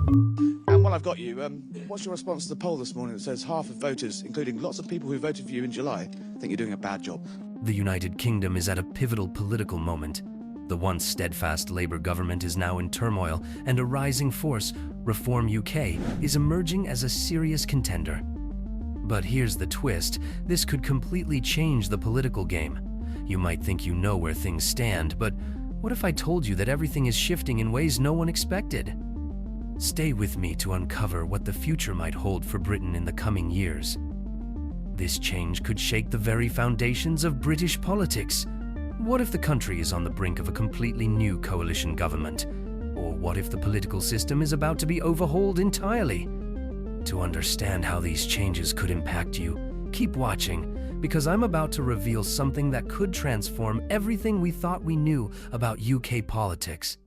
And while I've got you, what's your response to the poll this morning that says half of voters, including lots of people who voted for you in July, think you're doing a bad job? The United Kingdom is at a pivotal political moment. The once steadfast Labour government is now in turmoil, and a rising force, Reform UK, is emerging as a serious contender. But here's the twist: this could completely change the political game. You might think you know where things stand, but what if I told you that everything is shifting in ways no one expected? Stay with me to uncover what the future might hold for Britain in the coming years. This change could shake the very foundations of British politics. What if the country is on the brink of a completely new coalition government? Or what if the political system is about to be overhauled entirely? To understand how these changes could impact you, keep watching, because I'm about to reveal something that could transform everything we thought we knew about UK politics.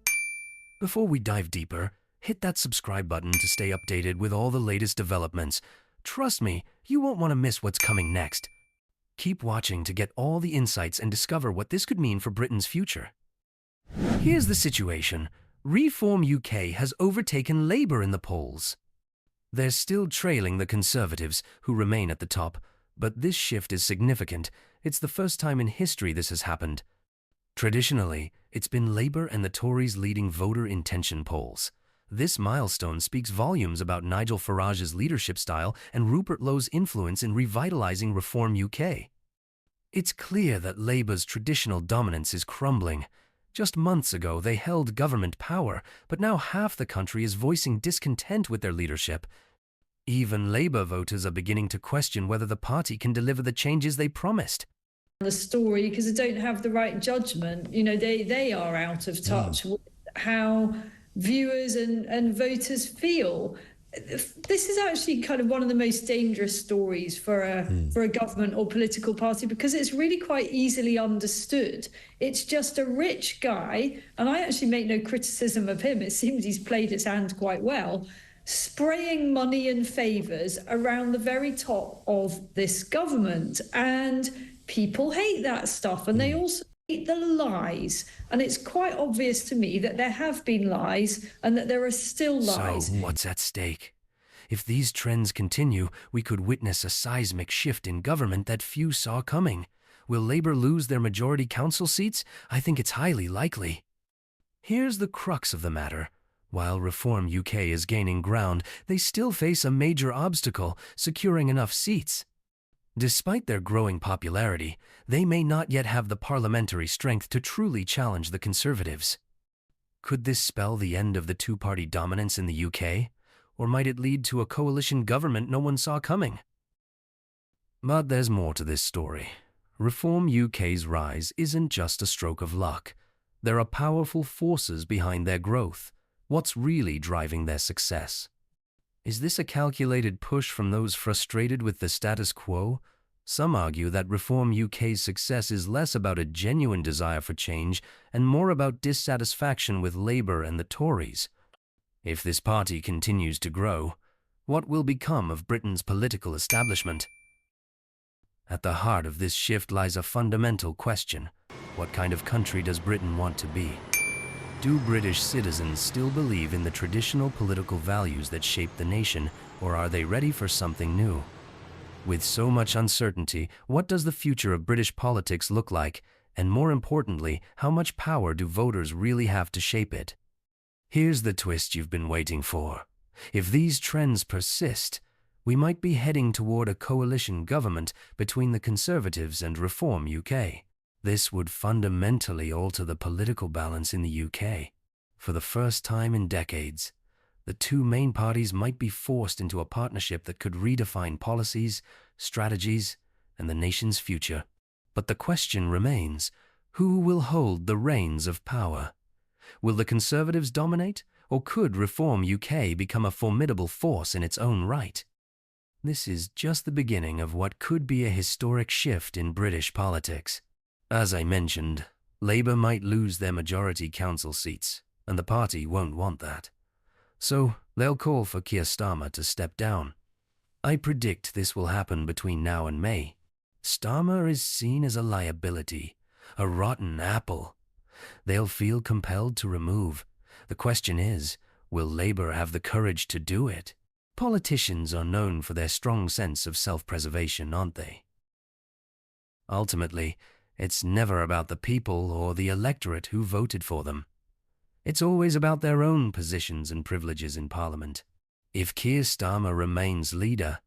Before we dive deeper, hit that subscribe button to stay updated with all the latest developments. Trust me, you won't want to miss what's coming next. Keep watching to get all the insights and discover what this could mean for Britain's future. Here's the situation. Reform UK has overtaken Labour in the polls. They're still trailing the Conservatives, who remain at the top, but this shift is significant. It's the first time in history this has happened. Traditionally, it's been Labour and the Tories leading voter intention polls. This milestone speaks volumes about Nigel Farage's leadership style and Rupert Lowe's influence in revitalising Reform UK. It's clear that Labour's traditional dominance is crumbling. Just months ago, they held government power, but now half the country is voicing discontent with their leadership. Even Labour voters are beginning to question whether the party can deliver the changes they promised. The story, because they don't have the right judgment. They are out of touch with how viewers and voters feel. This is actually kind of one of the most dangerous stories for a government or political party, because it's really quite easily understood. It's just a rich guy, and I actually make no criticism of him. It seems he's played his hand quite well, spraying money and favours around the very top of this government. And people hate that stuff, and they also hate the lies. And it's quite obvious to me that there have been lies and that there are still lies. So, what's at stake? If these trends continue, we could witness a seismic shift in government that few saw coming. Will Labour lose their majority council seats? I think it's highly likely. Here's the crux of the matter. While Reform UK is gaining ground, they still face a major obstacle: securing enough seats. Despite their growing popularity, they may not yet have the parliamentary strength to truly challenge the Conservatives. Could this spell the end of the two-party dominance in the UK? Or might it lead to a coalition government no one saw coming? But there's more to this story. Reform UK's rise isn't just a stroke of luck. There are powerful forces behind their growth. What's really driving their success? Is this a calculated push from those frustrated with the status quo? Some argue that Reform UK's success is less about a genuine desire for change and more about dissatisfaction with Labour and the Tories. If this party continues to grow, what will become of Britain's political establishment? At the heart of this shift lies a fundamental question: what kind of country does Britain want to be? Do British citizens still believe in the traditional political values that shaped the nation, or are they ready for something new? With so much uncertainty, what does the future of British politics look like? And more importantly, how much power do voters really have to shape it? Here's the twist you've been waiting for. If these trends persist, we might be heading toward a coalition government between the Conservatives and Reform UK. This would fundamentally alter the political balance in the UK. For the first time in decades, the two main parties might be forced into a partnership that could redefine policies, strategies, and the nation's future. But the question remains: who will hold the reins of power? Will the Conservatives dominate, or could Reform UK become a formidable force in its own right? This is just the beginning of what could be a historic shift in British politics. As I mentioned, Labour might lose their majority council seats, and the party won't want that. So they'll call for Keir Starmer to step down. I predict this will happen between now and May. Starmer is seen as a liability, a rotten apple. They'll feel compelled to remove. The question is, Will Labour have the courage to do it? Politicians are known for their strong sense of self-preservation, aren't they? Ultimately, it's never about the people or the electorate who voted for them. It's always about their own positions and privileges in Parliament. If Keir Starmer remains leader,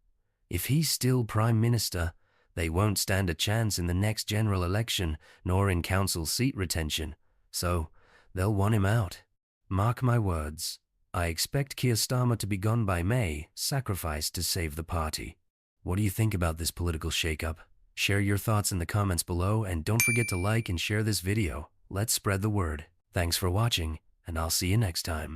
if he's still Prime Minister, they won't stand a chance in the next general election nor in council seat retention, so they'll want him out. Mark my words, I expect Keir Starmer to be gone by May, sacrificed to save the party. What do you think about this political shakeup? Share your thoughts in the comments below and don't forget to like and share this video. Let's spread the word. Thanks for watching, and I'll see you next time.